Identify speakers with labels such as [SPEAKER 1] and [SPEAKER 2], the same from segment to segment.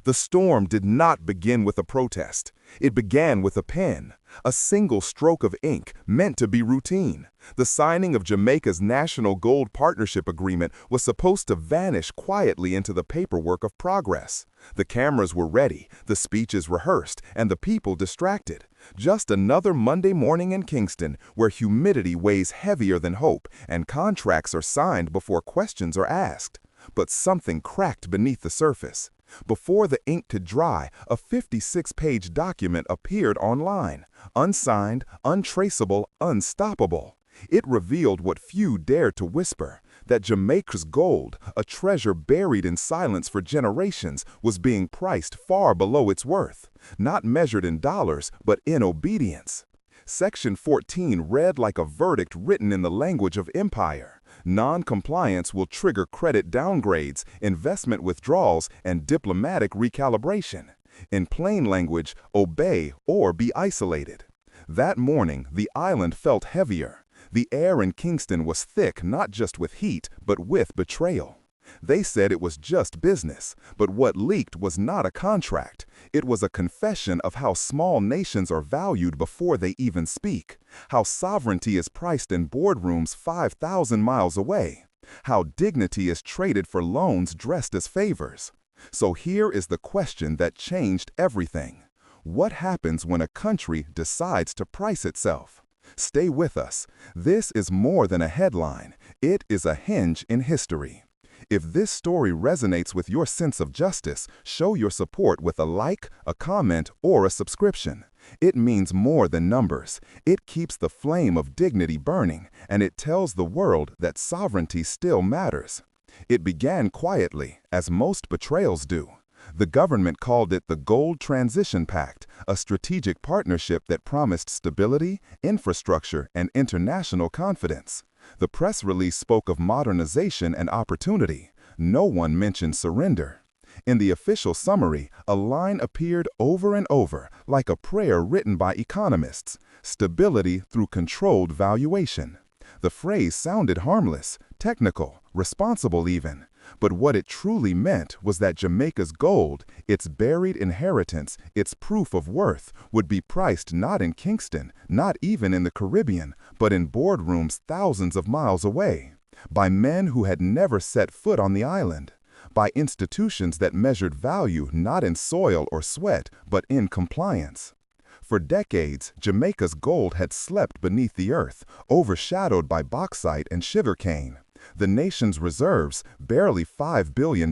[SPEAKER 1] The storm did not begin with a protest. It began with a pen, a single stroke of ink meant to be routine. The signing of Jamaica's National Gold Partnership Agreement was supposed to vanish quietly into the paperwork of progress. The cameras were ready, the speeches rehearsed, and the people distracted. Just another Monday morning in Kingston, where humidity weighs heavier than hope and contracts are signed before questions are asked. But something cracked beneath the surface. Before the ink could dry, a 56-page document appeared online, unsigned, untraceable, unstoppable. It revealed what few dared to whisper, that Jamaica's gold, a treasure buried in silence for generations, was being priced far below its worth, not measured in dollars, but in obedience. Section 14 read like a verdict written in the language of empire. Non-compliance will trigger credit downgrades, investment withdrawals, and diplomatic recalibration. In plain language, obey or be isolated. That morning, the island felt heavier. The air in Kingston was thick not just with heat, but with betrayal. They said it was just business, but what leaked was not a contract. It was a confession of how small nations are valued before they even speak, how sovereignty is priced in boardrooms 5,000 miles away, how dignity is traded for loans dressed as favors. So here is the question that changed everything. What happens when a country decides to price itself? Stay with us. This is more than a headline. It is a hinge in history. If this story resonates with your sense of justice, show your support with a like, a comment, or a subscription. It means more than numbers. It keeps the flame of dignity burning, and it tells the world that sovereignty still matters. It began quietly, as most betrayals do. The government called it the Gold Transition Pact, a strategic partnership that promised stability, infrastructure, and international confidence. The press release spoke of modernization and opportunity. No one mentioned surrender. In the official summary, a line appeared over and over, like a prayer written by economists: stability through controlled valuation. The phrase sounded harmless, technical, responsible even. But what it truly meant was that Jamaica's gold, its buried inheritance, its proof of worth, would be priced not in Kingston, not even in the Caribbean, but in boardrooms thousands of miles away, by men who had never set foot on the island, by institutions that measured value not in soil or sweat, but in compliance. For decades, Jamaica's gold had slept beneath the earth, overshadowed by bauxite and sugarcane. The nation's reserves, barely $5 billion,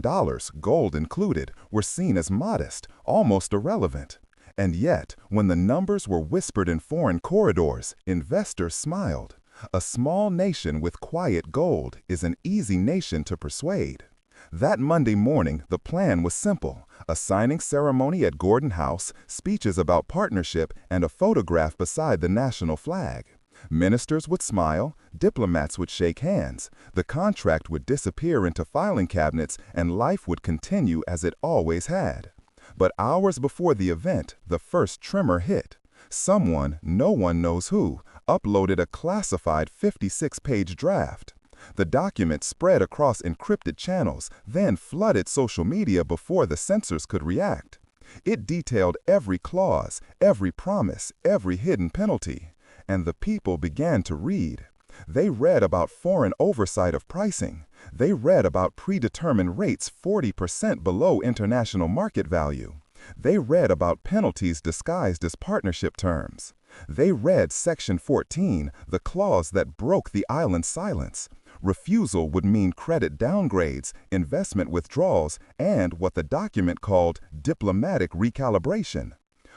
[SPEAKER 1] gold included, were seen as modest, almost irrelevant. And yet, when the numbers were whispered in foreign corridors, investors smiled. A small nation with quiet gold is an easy nation to persuade. That Monday morning, the plan was simple: a signing ceremony at Gordon House, speeches about partnership, and a photograph beside the national flag. Ministers would smile, diplomats would shake hands, the contract would disappear into filing cabinets, and life would continue as it always had. But hours before the event, the first tremor hit. Someone, no one knows who, uploaded a classified 56-page draft. The document spread across encrypted channels, then flooded social media before the censors could react. It detailed every clause, every promise, every hidden penalty. And the people began to read. They read about foreign oversight of pricing. They read about predetermined rates 40% below international market value. They read about penalties disguised as partnership terms. They read Section 14, the clause that broke the island's silence. Refusal would mean credit downgrades, investment withdrawals, and what the document called diplomatic recalibration.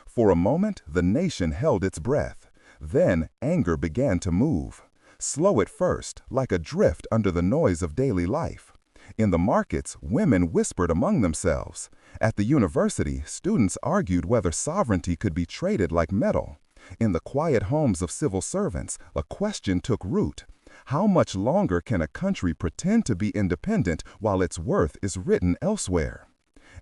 [SPEAKER 1] For a moment, the nation held its breath. Then anger began to move. Slow at first, like a drift under the noise of daily life. In the markets, women whispered among themselves. At the university, students argued whether sovereignty could be traded like metal. In the quiet homes of civil servants, a question took root. How much longer can a country pretend to be independent while its worth is written elsewhere?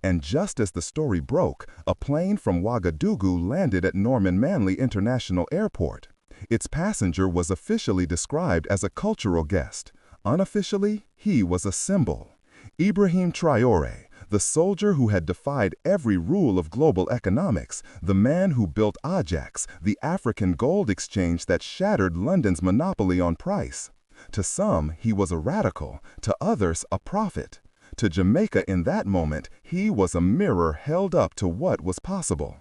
[SPEAKER 1] And just as the story broke, a plane from Ouagadougou landed at Norman Manley International Airport. Its passenger was officially described as a cultural guest. Unofficially, he was a symbol. Ibrahim Traoré, The soldier who had defied every rule of global economics, the man who built Ajax, the African gold exchange that shattered London's monopoly on price. To some, he was a radical, to others, a prophet. To Jamaica in that moment, he was a mirror held up to what was possible.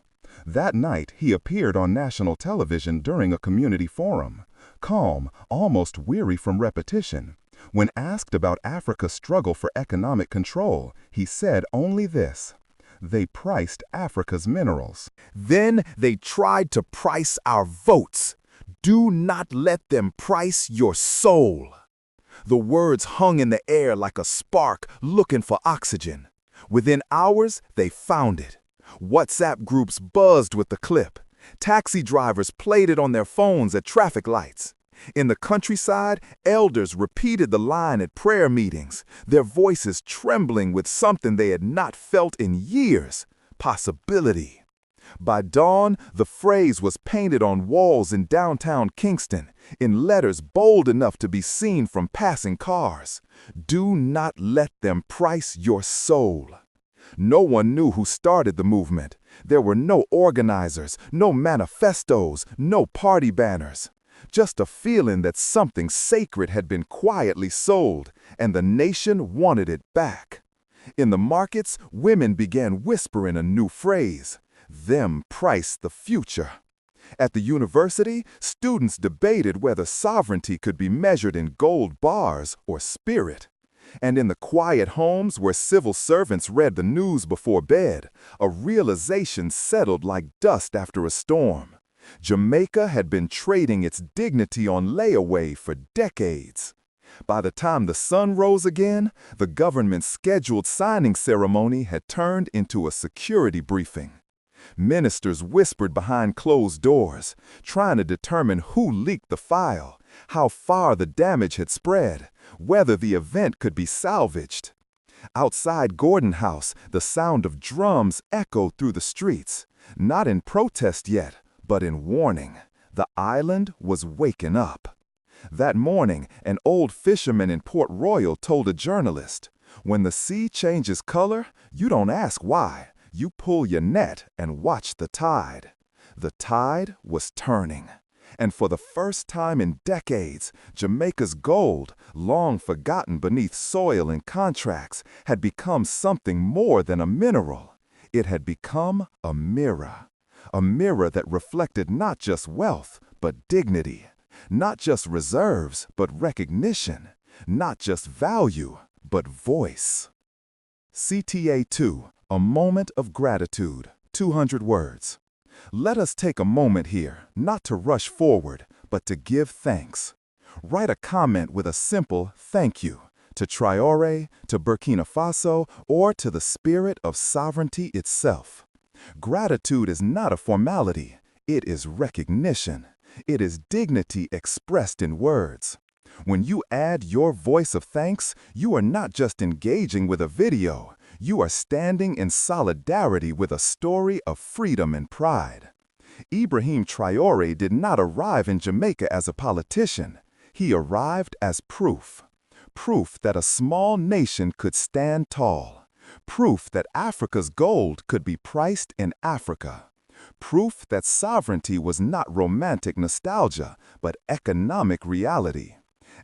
[SPEAKER 1] That night, he appeared on national television during a community forum. Calm, almost weary from repetition. When asked about Africa's struggle for economic control, he said only this: they priced Africa's minerals.
[SPEAKER 2] Then they tried to price our votes. Do not let them price your soul. The words hung in the air like a spark looking for oxygen. Within hours, they found it. WhatsApp groups buzzed with the clip. Taxi drivers played it on their phones at traffic lights. In the countryside, elders repeated the line at prayer meetings, their voices trembling with something they had not felt in years: possibility. By dawn, the phrase was painted on walls in downtown Kingston, in letters bold enough to be seen from passing cars. Do not let them price your soul. No one knew who started the movement. There were no organizers, no manifestos, no party banners. Just a feeling that something sacred had been quietly sold, and the nation wanted it back. In the markets, women began whispering a new phrase: them price the future. At the university, students debated whether sovereignty could be measured in gold bars or spirit. And in the quiet homes where civil servants read the news before bed, a realization settled like dust after a storm. Jamaica had been trading its dignity on layaway for decades. By the time the sun rose again, the government's scheduled signing ceremony had turned into a security briefing. Ministers whispered behind closed doors, trying to determine who leaked the file, how far the damage had spread, whether the event could be salvaged. Outside Gordon House, the sound of drums echoed through the streets, not in protest yet, but in warning. The island was waking up. That morning, an old fisherman in Port Royal told a journalist, "When the sea changes color, you don't ask why. You pull your net and watch the tide." The tide was turning. And for the first time in decades, Jamaica's gold, long forgotten beneath soil and contracts, had become something more than a mineral. It had become a mirror that reflected not just wealth, but dignity, not just reserves, but recognition, not just value, but voice. CTA 2, a moment of gratitude, 200 words. Let us take a moment here, not to rush forward, but to give thanks. Write a comment with a simple thank you to Traoré, to Burkina Faso, or to the spirit of sovereignty itself. Gratitude is not a formality. It is recognition. It is dignity expressed in words. When you add your voice of thanks, you are not just engaging with a video. You are standing in solidarity with a story of freedom and pride. Ibrahim Traoré did not arrive in Jamaica as a politician. He arrived as proof. Proof that a small nation could stand tall. Proof that Africa's gold could be priced in Africa. Proof that sovereignty was not romantic nostalgia, but economic reality.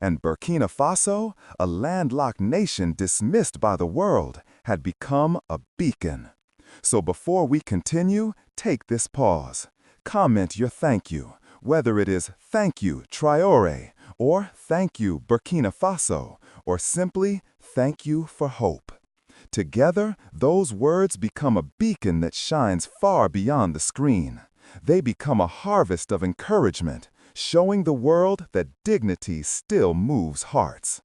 [SPEAKER 2] And Burkina Faso, a landlocked nation dismissed by the world, had become a beacon. So before we continue, take this pause. Comment your thank you, whether it is thank you Traoré, or thank you Burkina Faso, or simply thank you for hope. Together, those words become a beacon that shines far beyond the screen. They become a harvest of encouragement, showing the world that dignity still moves hearts.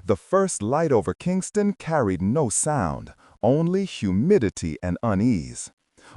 [SPEAKER 2] The first light over Kingston carried no sound, only humidity and unease.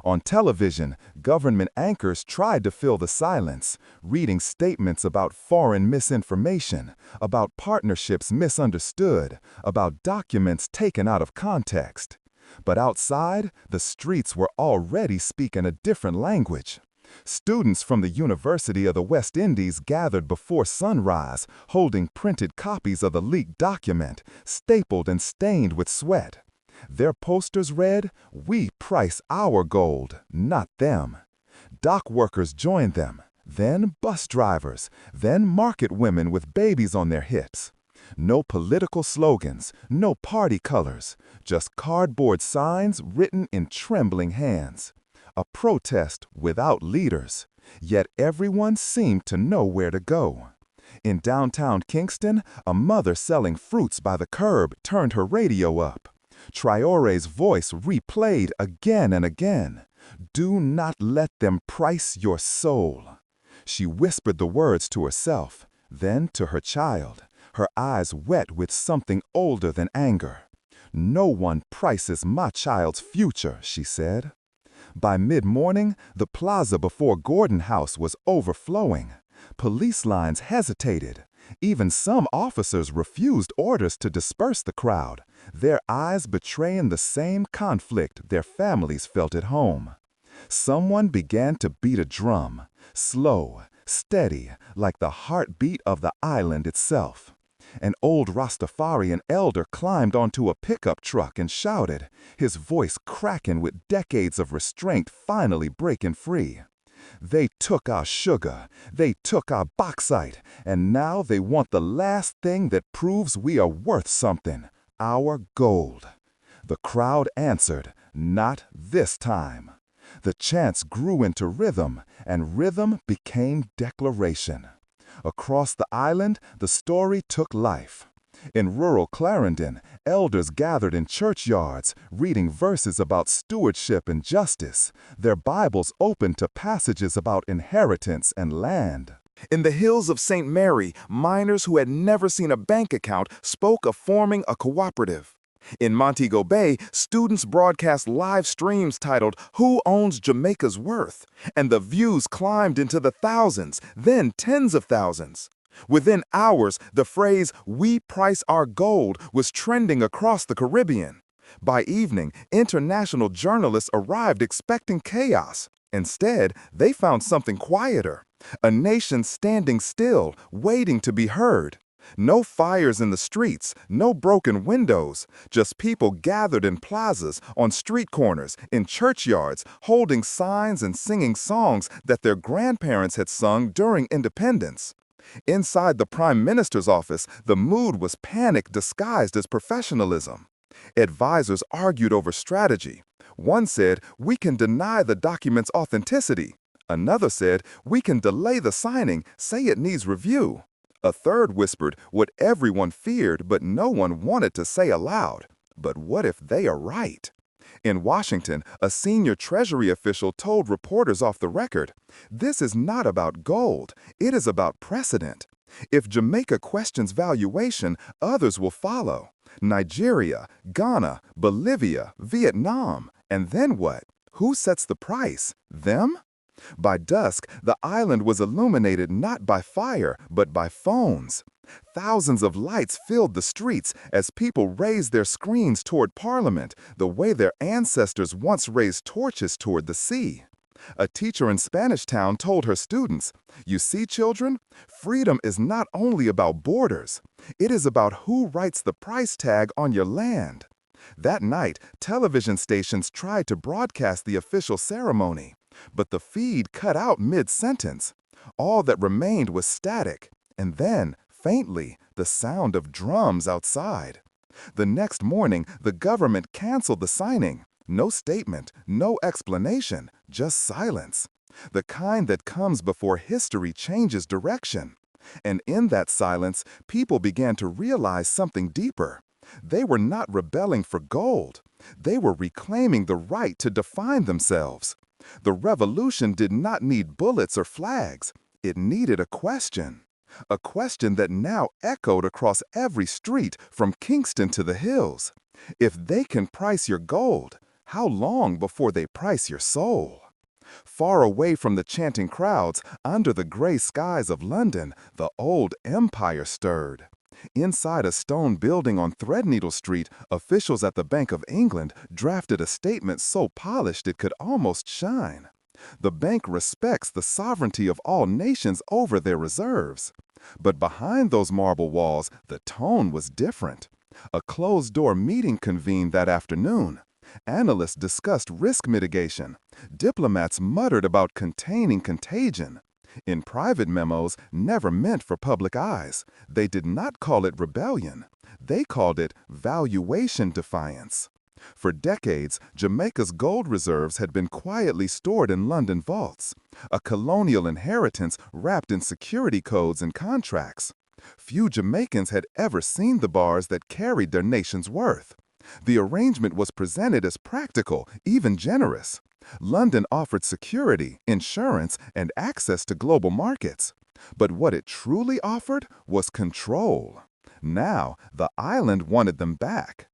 [SPEAKER 2] On television, government anchors tried to fill the silence, reading statements about foreign misinformation, about partnerships misunderstood, about documents taken out of context. But outside, the streets were already speaking a different language. Students from the University of the West Indies gathered before sunrise, holding printed copies of the leaked document, stapled and stained with sweat. Their posters read, "We price our gold, not them." Dock workers joined them, then bus drivers, then market women with babies on their hips. No political slogans, no party colors, just cardboard signs written in trembling hands. A protest without leaders, yet everyone seemed to know where to go. In downtown Kingston, a mother selling fruits by the curb turned her radio up. Traoré's voice replayed again and again. "Do not let them price your soul." She whispered the words to herself, then to her child, her eyes wet with something older than anger. "No one prices my child's future," she said. By mid-morning, the plaza before Gordon House was overflowing. Police lines hesitated. Even some officers refused orders to disperse the crowd, their eyes betraying the same conflict their families felt at home. Someone began to beat a drum, slow, steady, like the heartbeat of the island itself. An old Rastafarian elder climbed onto a pickup truck and shouted, his voice cracking with decades of restraint finally breaking free. "They took our sugar, they took our bauxite, and now they want the last thing that proves we are worth something, our gold." The crowd answered, "Not this time." The chants grew into rhythm, and rhythm became declaration. Across the island, the story took life. In rural Clarendon, elders gathered in churchyards, reading verses about stewardship and justice, their Bibles open to passages about inheritance and land. In the hills of St. Mary, miners who had never seen a bank account spoke of forming a cooperative. In Montego Bay, students broadcast live streams titled, "Who Owns Jamaica's Worth?" And the views climbed into the thousands, then tens of thousands. Within hours, the phrase, "We price our gold," was trending across the Caribbean. By evening, international journalists arrived expecting chaos. Instead, they found something quieter. A nation standing still, waiting to be heard. No fires in the streets, no broken windows, just people gathered in plazas, on street corners, in churchyards, holding signs and singing songs that their grandparents had sung during independence. Inside the Prime Minister's office, the mood was panic disguised as professionalism. Advisors argued over strategy. One said, "We can deny the document's authenticity." Another said, "We can delay the signing, say it needs review." A third whispered what everyone feared but no one wanted to say aloud. But what if they are right? In Washington, a senior Treasury official told reporters off the record, "This is not about gold, it is about precedent. If Jamaica questions valuation, others will follow. Nigeria, Ghana, Bolivia, Vietnam. And then what? Who sets the price? Them?" By dusk, the island was illuminated not by fire, but by phones. Thousands of lights filled the streets as people raised their screens toward Parliament, the way their ancestors once raised torches toward the sea. A teacher in Spanish Town told her students, "You see, children, freedom is not only about borders. It is about who writes the price tag on your land." That night, television stations tried to broadcast the official ceremony. But the feed cut out mid-sentence. All that remained was static, and then, faintly, the sound of drums outside. The next morning, the government canceled the signing. No statement, no explanation, just silence. The kind that comes before history changes direction. And in that silence, people began to realize something deeper. They were not rebelling for gold. They were reclaiming the right to define themselves. The revolution did not need bullets or flags. It needed a question that now echoed across every street from Kingston to the hills. If they can price your gold, how long before they price your soul? Far away from the chanting crowds, under the gray skies of London, the old empire stirred. Inside a stone building on Threadneedle Street, officials at the Bank of England drafted a statement so polished it could almost shine. The bank respects the sovereignty of all nations over their reserves. But behind those marble walls, the tone was different. A closed-door meeting convened that afternoon. Analysts discussed risk mitigation. Diplomats muttered about containing contagion. In private memos, never meant for public eyes, they did not call it rebellion. They called it valuation defiance. For decades, Jamaica's gold reserves had been quietly stored in London vaults, a colonial inheritance wrapped in security codes and contracts. Few Jamaicans had ever seen the bars that carried their nation's worth. The arrangement was presented as practical, even generous. London offered security, insurance, and access to global markets. But what it truly offered was control. Now, the island wanted them back.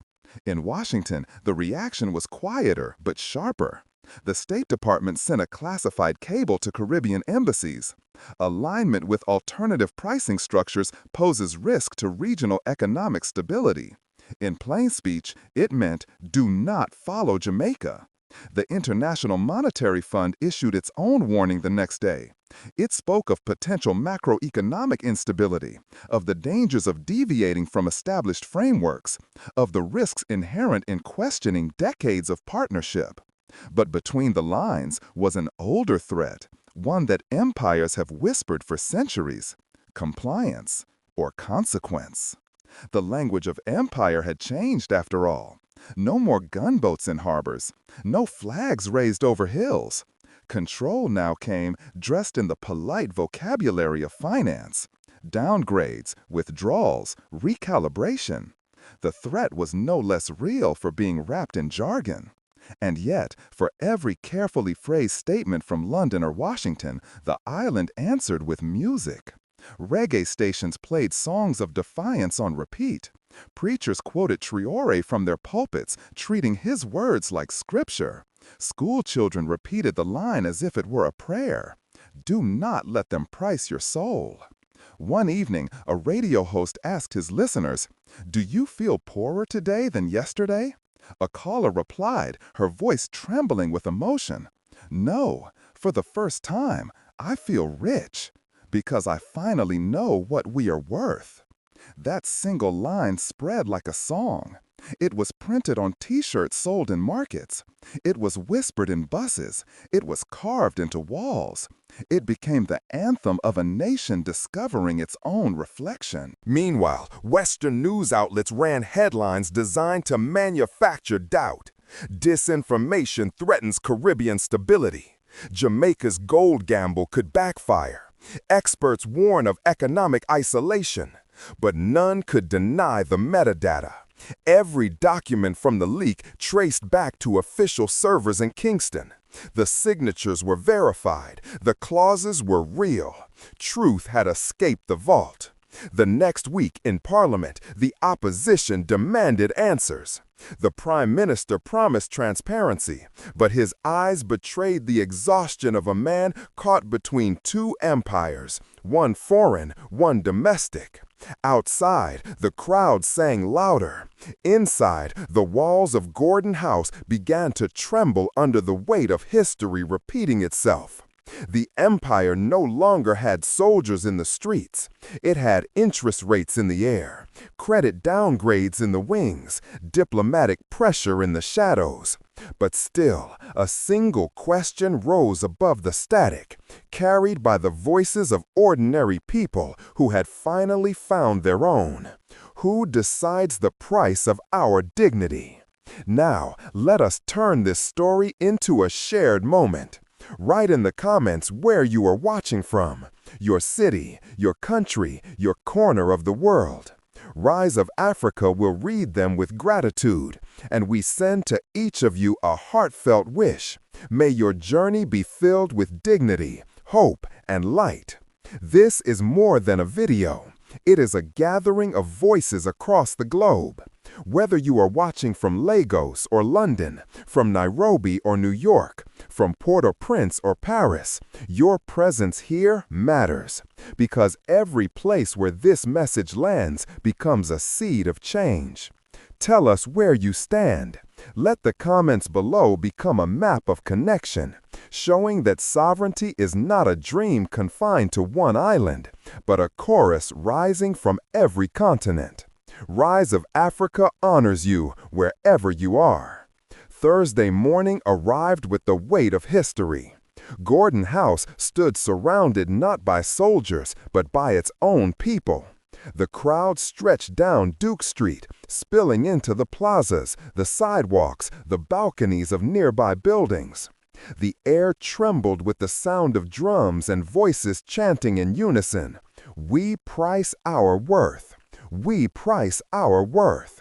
[SPEAKER 2] In Washington, the reaction was quieter but sharper. The State Department sent a classified cable to Caribbean embassies. Alignment with alternative pricing structures poses risk to regional economic stability. In plain speech, it meant do not follow Jamaica. The International Monetary Fund issued its own warning the next day. It spoke of potential macroeconomic instability, of the dangers of deviating from established frameworks, of the risks inherent in questioning decades of partnership. But between the lines was an older threat, one that empires have whispered for centuries: compliance or consequence. The language of empire had changed after all. No more gunboats in harbors, no flags raised over hills. Control now came dressed in the polite vocabulary of finance: downgrades, withdrawals, recalibration. The threat was no less real for being wrapped in jargon. And yet, for every carefully phrased statement from London or Washington, the island answered with music. Reggae stations played songs of defiance on repeat. Preachers quoted Traoré from their pulpits, treating his words like scripture. School children repeated the line as if it were a prayer: "Do not let them price your soul." One evening, a radio host asked his listeners, "Do you feel poorer today than yesterday?" A caller replied, her voice trembling with emotion, "No, for the first time, I feel rich, because I finally know what we are worth." That single line spread like a song. It was printed on T-shirts sold in markets. It was whispered in buses. It was carved into walls. It became the anthem of a nation discovering its own reflection.
[SPEAKER 1] Meanwhile, Western news outlets ran headlines designed to manufacture doubt. Disinformation threatens Caribbean stability. Jamaica's gold gamble could backfire. Experts warn of economic isolation. But none could deny the metadata. Every document from the leak traced back to official servers in Kingston. The signatures were verified. The clauses were real. Truth had escaped the vault. The next week in Parliament, the opposition demanded answers. The Prime Minister promised transparency, but his eyes betrayed the exhaustion of a man caught between two empires, one foreign, one domestic. Outside, the crowd sang louder. Inside, the walls of Gordon House began to tremble under the weight of history repeating itself. The empire no longer had soldiers in the streets. It had interest rates in the air, credit downgrades in the wings, diplomatic pressure in the shadows. But still, a single question rose above the static, carried by the voices of ordinary people who had finally found their own. Who decides the price of our dignity? Now, let us turn this story into a shared moment. Write in the comments where you are watching from, your city, your country, your corner of the world. Rise of Africa will read them with gratitude, and we send to each of you a heartfelt wish. May your journey be filled with dignity, hope, and light. This is more than a video. It is a gathering of voices across the globe. Whether you are watching from Lagos or London, from Nairobi or New York, from Port-au-Prince or Paris, your presence here matters, because every place where this message lands becomes a seed of change. Tell us where you stand. Let the comments below become a map of connection, showing that sovereignty is not a dream confined to one island, but a chorus rising from every continent. Rise of Africa honors you wherever you are. Thursday morning arrived with the weight of history. Gordon House stood surrounded not by soldiers, but by its own people. The crowd stretched down Duke Street, spilling into the plazas, the sidewalks, the balconies of nearby buildings. The air trembled with the sound of drums and voices chanting in unison, "We price our worth. We price our worth."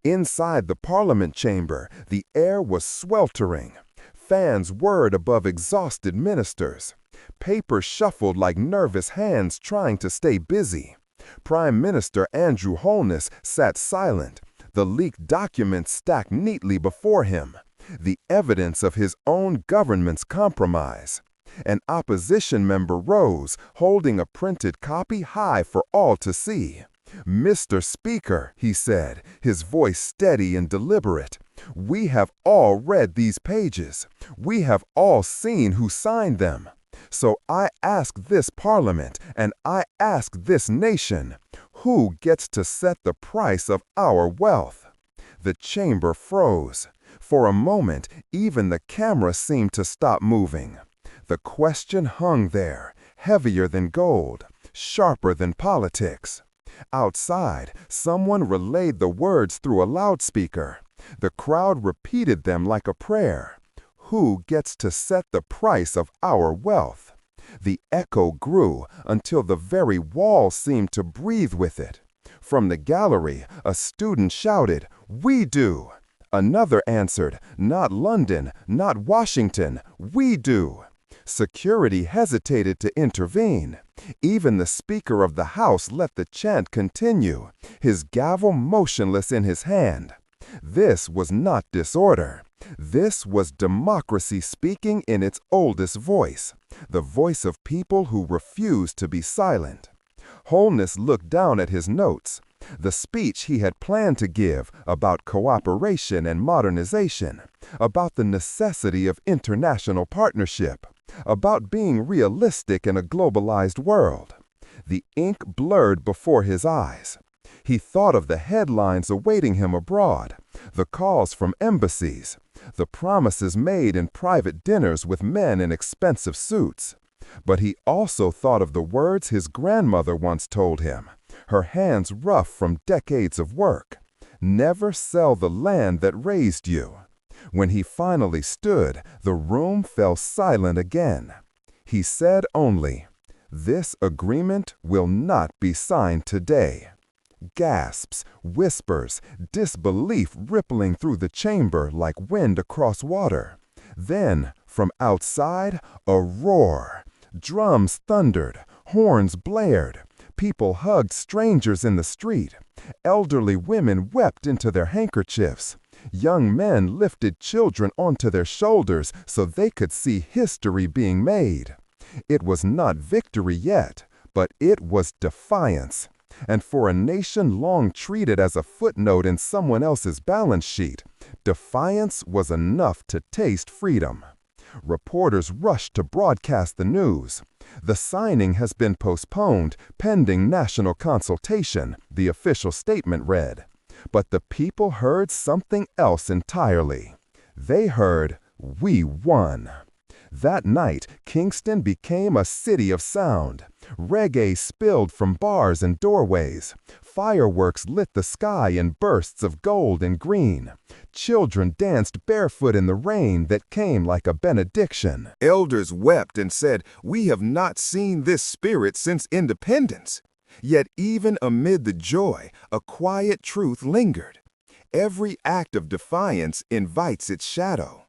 [SPEAKER 1] Inside the Parliament chamber, the air was sweltering. Fans whirred above exhausted ministers. Papers shuffled like nervous hands trying to stay busy. Prime Minister Andrew Holness sat silent, the leaked documents stacked neatly before him, the evidence of his own government's compromise. An opposition member rose, holding a printed copy high for all to see. "Mr. Speaker," he said, his voice steady and deliberate, "we have all read these pages. We have all seen who signed them. So I ask this Parliament, and I ask this nation, who gets to set the price of our wealth?" The chamber froze. For a moment, even the camera seemed to stop moving. The question hung there, heavier than gold, sharper than politics. Outside, someone relayed the words through a loudspeaker. The crowd repeated them like a prayer. "Who gets to set the price of our wealth?" The echo grew until the very walls seemed to breathe with it. From the gallery, a student shouted, "We do!" Another answered, "Not London, not Washington, we do." Security hesitated to intervene. Even the Speaker of the House let the chant continue, his gavel motionless in his hand. This was not disorder. This was democracy speaking in its oldest voice, the voice of people who refused to be silent. Holness looked down at his notes, the speech he had planned to give about cooperation and modernization, about the necessity of international partnership, about being realistic in a globalized world. The ink blurred before his eyes. He thought of the headlines awaiting him abroad, the calls from embassies, the promises made in private dinners with men in expensive suits. But he also thought of the words his grandmother once told him, her hands rough from decades of work. "Never sell the land that raised you." When he finally stood, the room fell silent again. He said only, "This agreement will not be signed today." Gasps, whispers, disbelief rippling through the chamber like wind across water. Then, from outside, a roar. Drums thundered, horns blared. People hugged strangers in the street. Elderly women wept into their handkerchiefs. Young men lifted children onto their shoulders so they could see history being made. It was not victory yet, but it was defiance. And for a nation long treated as a footnote in someone else's balance sheet, defiance was enough to taste freedom. Reporters rushed to broadcast the news. "The signing has been postponed pending national consultation," the official statement read. But the people heard something else entirely. They heard, "We won." That night, Kingston became a city of sound. Reggae spilled from bars and doorways. Fireworks lit the sky in bursts of gold and green. Children danced barefoot in the rain that came like a benediction. Elders wept and said, "We have not seen this spirit since independence." Yet even amid the joy, a quiet truth lingered. Every act of defiance invites its shadow.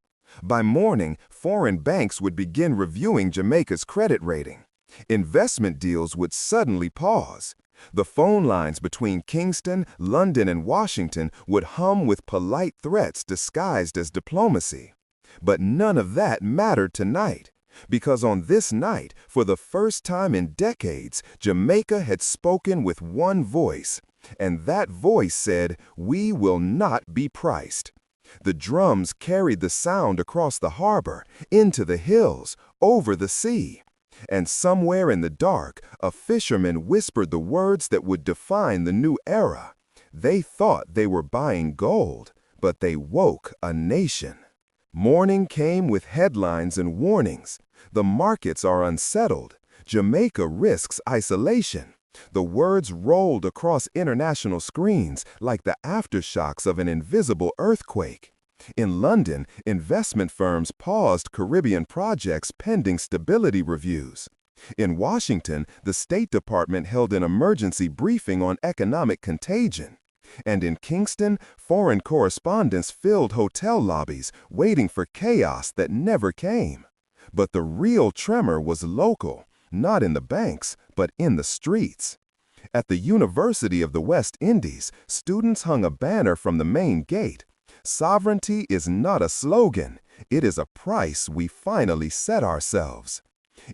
[SPEAKER 1] By morning, foreign banks would begin reviewing Jamaica's credit rating. Investment deals would suddenly pause. The phone lines between Kingston, London, and Washington would hum with polite threats disguised as diplomacy. But none of that mattered tonight, because on this night, for the first time in decades, Jamaica had spoken with one voice, and that voice said, "We will not be priced." The drums carried the sound across the harbor, into the hills, over the sea. And somewhere in the dark, a fisherman whispered the words that would define the new era.
[SPEAKER 2] They thought they were buying gold, but they woke a nation. Morning came with headlines and warnings. The markets are unsettled. Jamaica risks isolation. The words rolled across international screens like the aftershocks of an invisible earthquake. In London, investment firms paused Caribbean projects pending stability reviews. In Washington, the State Department held an emergency briefing on economic contagion. And in Kingston, foreign correspondents filled hotel lobbies, waiting for chaos that never came. But the real tremor was local, not in the banks, but in the streets. At the University of the West Indies, students hung a banner from the main gate. Sovereignty is not a slogan, it is a price we finally set ourselves.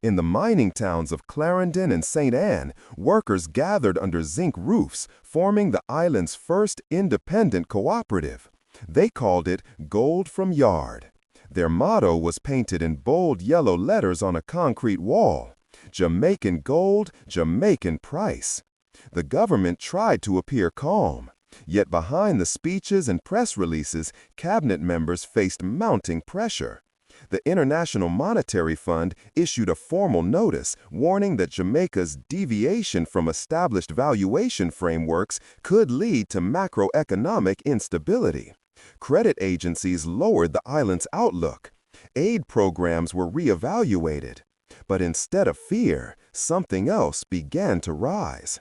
[SPEAKER 2] In the mining towns of Clarendon and St. workers gathered under zinc roofs, forming the island's first independent cooperative. They called it Gold from Yard. Their motto was painted in bold yellow letters on a concrete wall: Jamaican gold, Jamaican price. The government tried to appear calm, yet behind the speeches and press releases, cabinet members faced mounting pressure. The International Monetary Fund issued a formal notice warning that Jamaica's deviation from established valuation frameworks could lead to macroeconomic instability. Credit agencies lowered the island's outlook. Aid programs were reevaluated. But instead of fear, something else began to rise.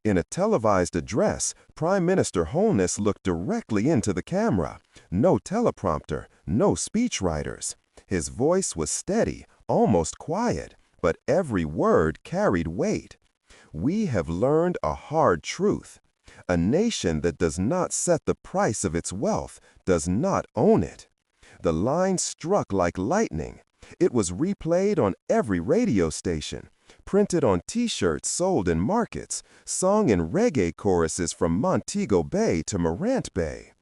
[SPEAKER 2] In a televised address, Prime Minister Holness looked directly into the camera. No teleprompter, no speechwriters. His voice was steady, almost quiet, but every word carried weight. We have learned a hard truth. A nation that does not set the price of its wealth does not own it. The line struck like lightning. It was replayed on every radio station, printed on T-shirts sold in markets, sung in reggae choruses from Montego Bay to Morant Bay.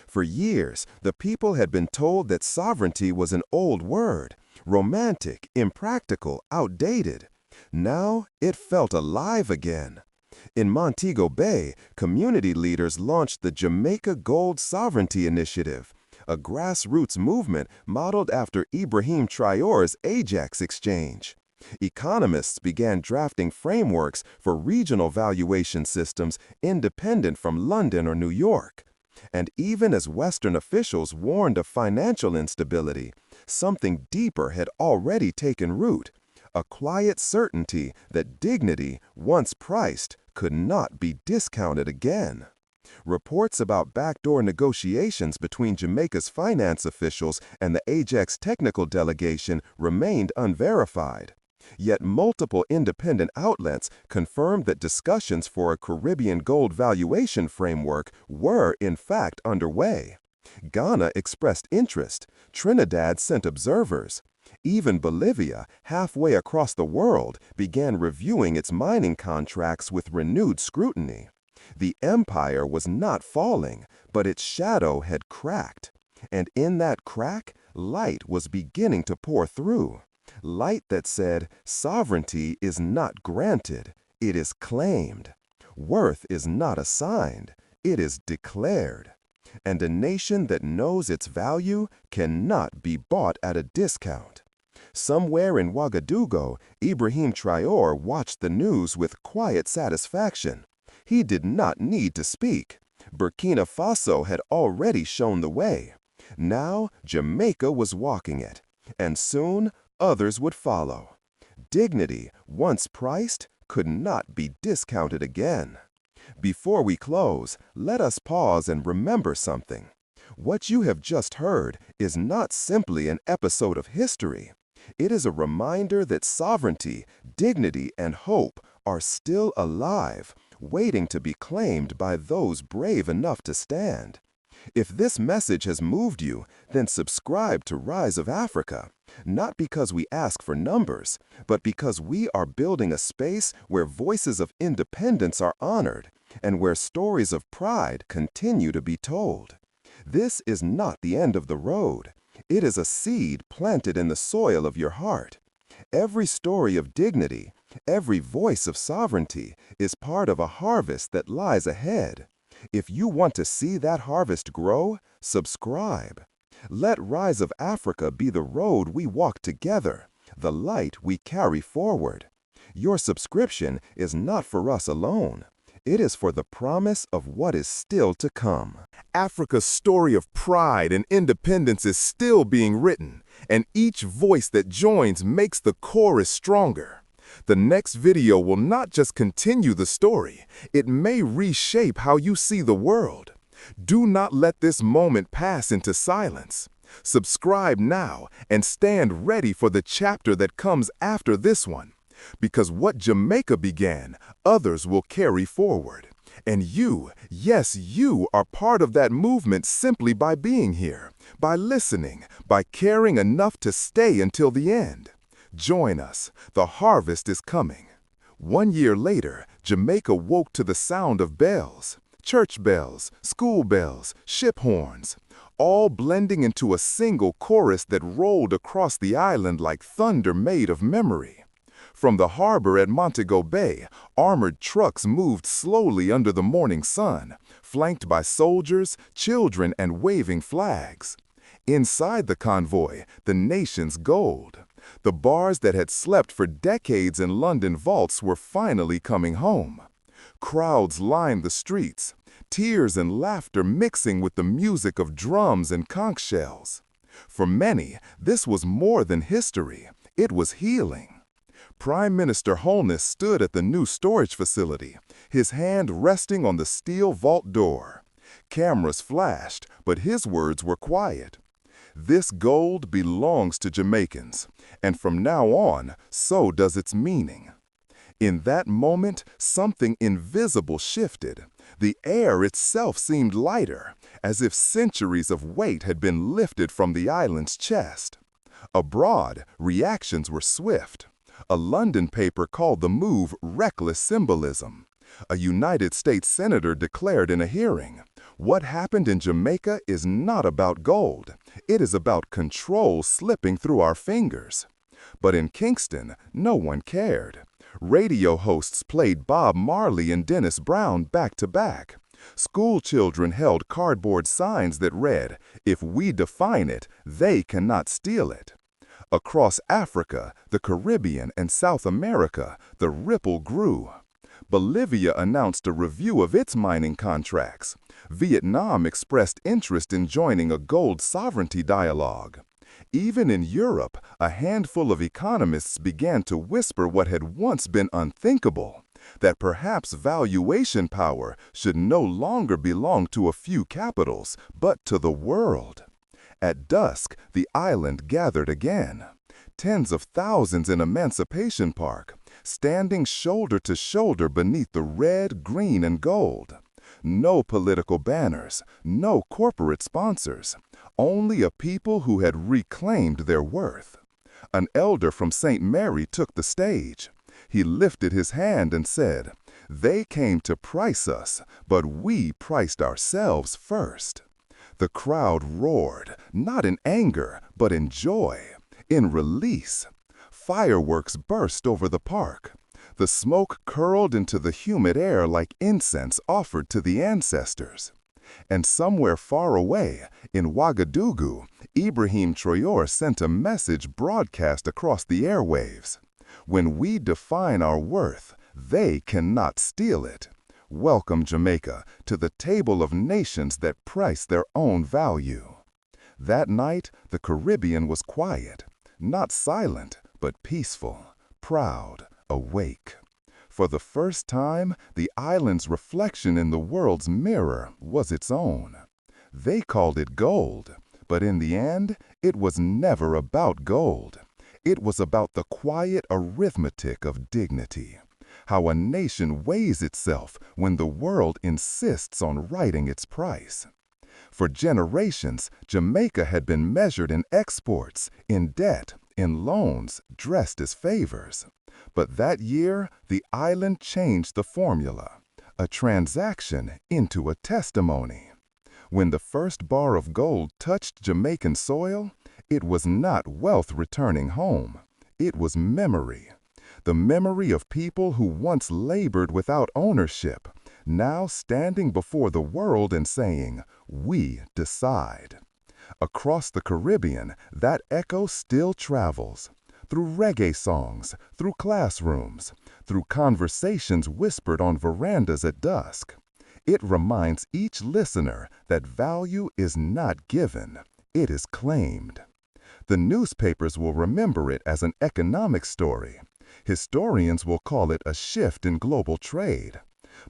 [SPEAKER 2] For years, the people had been told that sovereignty was an old word, romantic, impractical, outdated. Now it felt alive again. In Montego Bay, community leaders launched the Jamaica Gold Sovereignty Initiative, a grassroots movement modeled after Ibrahim Traoré's Ajax exchange. Economists began drafting frameworks for regional valuation systems independent from London or New York. And even as Western officials warned of financial instability, something deeper had already taken root, a quiet certainty that dignity, once priced, could not be discounted again. Reports about backdoor negotiations between Jamaica's finance officials and the Ajax technical delegation remained unverified. Yet multiple independent outlets confirmed that discussions for a Caribbean gold valuation framework were in fact underway. Ghana expressed interest. Trinidad sent observers. Even Bolivia, halfway across the world, began reviewing its mining contracts with renewed scrutiny. The empire was not falling, but its shadow had cracked. And in that crack, light was beginning to pour through. Light that said, sovereignty is not granted, it is claimed. Worth is not assigned, it is declared. And a nation that knows its value cannot be bought at a discount. Somewhere in Ouagadougou, Ibrahim Traoré watched the news with quiet satisfaction. He did not need to speak. Burkina Faso had already shown the way. Now Jamaica was walking it, and soon others would follow. Dignity, once priced, could not be discounted again. Before we close, let us pause and remember something. What you have just heard is not simply an episode of history. It is a reminder that sovereignty, dignity, and hope are still alive, waiting to be claimed by those brave enough to stand. If this message has moved you, then subscribe to Rise of Africa, not because we ask for numbers, but because we are building a space where voices of independence are honored and where stories of pride continue to be told. This is not the end of the road. It is a seed planted in the soil of your heart. Every story of dignity, every voice of sovereignty is part of a harvest that lies ahead.
[SPEAKER 1] If you want to see that harvest grow, subscribe. Let Rise of Africa be the road we walk together, the light we carry forward. Your subscription is not for us alone. It is for the promise of what is still to come. Africa's story of pride and independence is still being written, and each voice that joins makes the chorus stronger. The next video will not just continue the story, it may reshape how you see the world. Do not let this moment pass into silence. Subscribe now and stand ready for the chapter that comes after this one. Because what Jamaica began, others will carry forward. And you, yes, you are part of that movement simply by being here, by listening, by caring enough to stay until the end. Join us. The harvest is coming. 1 year later, Jamaica woke to the sound of bells. Church bells, school bells, ship horns, all blending into a single chorus that rolled across the island like thunder made of memory. From the harbor at Montego Bay, armored trucks moved slowly under the morning sun, flanked by soldiers, children, and waving flags. Inside the convoy, the nation's gold. The bars that had slept for decades in London vaults were finally coming home. Crowds lined the streets, tears and laughter mixing with the music of drums and conch shells. For many, this was more than history. It was healing. Prime Minister Holness stood at the new storage facility, his hand resting on the steel vault door. Cameras flashed, but his words were quiet. This gold belongs to Jamaicans, and from now on, so does its meaning. In that moment, something invisible shifted. The air itself seemed lighter, as if centuries of weight had been lifted from the island's chest. Abroad, reactions were swift. A London paper called the move reckless symbolism. A United States senator declared in a hearing, "What happened in Jamaica is not about gold. It is about control slipping through our fingers." But in Kingston, no one cared. Radio hosts played Bob Marley and Dennis Brown back to back. School children held cardboard signs that read, "If we define it, they cannot steal it." Across Africa, the Caribbean, and South America, the ripple grew. Bolivia announced a review of its mining contracts. Vietnam expressed interest in joining a gold sovereignty dialogue. Even in Europe, a handful of economists began to whisper what had once been unthinkable, that perhaps valuation power should no longer belong to a few capitals, but to the world. At dusk, the island gathered again. Tens of thousands in Emancipation Park, standing shoulder to shoulder beneath the red, green, and gold. No political banners, no corporate sponsors, only a people who had reclaimed their worth. An elder from St. Mary took the stage. He lifted his hand and said, "They came to price us, but we priced ourselves first." The crowd roared, not in anger, but in joy, in release. Fireworks burst over the park. The smoke curled into the humid air like incense offered to the ancestors. And somewhere far away, in Ouagadougou, Ibrahim Traoré sent a message broadcast across the airwaves. "When we define our worth, they cannot steal it." Welcome, Jamaica, to the table of nations that price their own value. That night, the Caribbean was quiet, not silent, but peaceful, proud, awake. For the first time, the island's reflection in the world's mirror was its own. They called it gold, but in the end, it was never about gold. It was about the quiet arithmetic of dignity. How a nation weighs itself when the world insists on writing its price. For generations, Jamaica had been measured in exports, in debt, in loans, dressed as favors. But that year, the island changed the formula. A transaction into a testimony. When the first bar of gold touched Jamaican soil, it was not wealth returning home. It was memory. The memory of people who once labored without ownership, now standing before the world and saying, "We decide." Across the Caribbean, that echo still travels. Through reggae songs, through classrooms, through conversations whispered on verandas at dusk. It reminds each listener that value is not given, it is claimed. The newspapers will remember it as an economic story. Historians will call it a shift in global trade.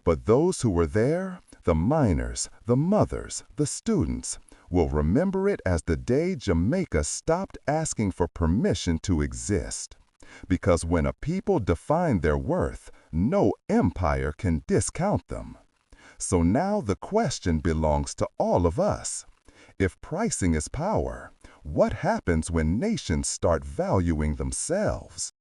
[SPEAKER 1] But those who were there, the miners, the mothers, the students, will remember it as the day Jamaica stopped asking for permission to exist. Because when a people define their worth, no empire can discount them. So now the question belongs to all of us. If pricing is power, what happens when nations start valuing themselves?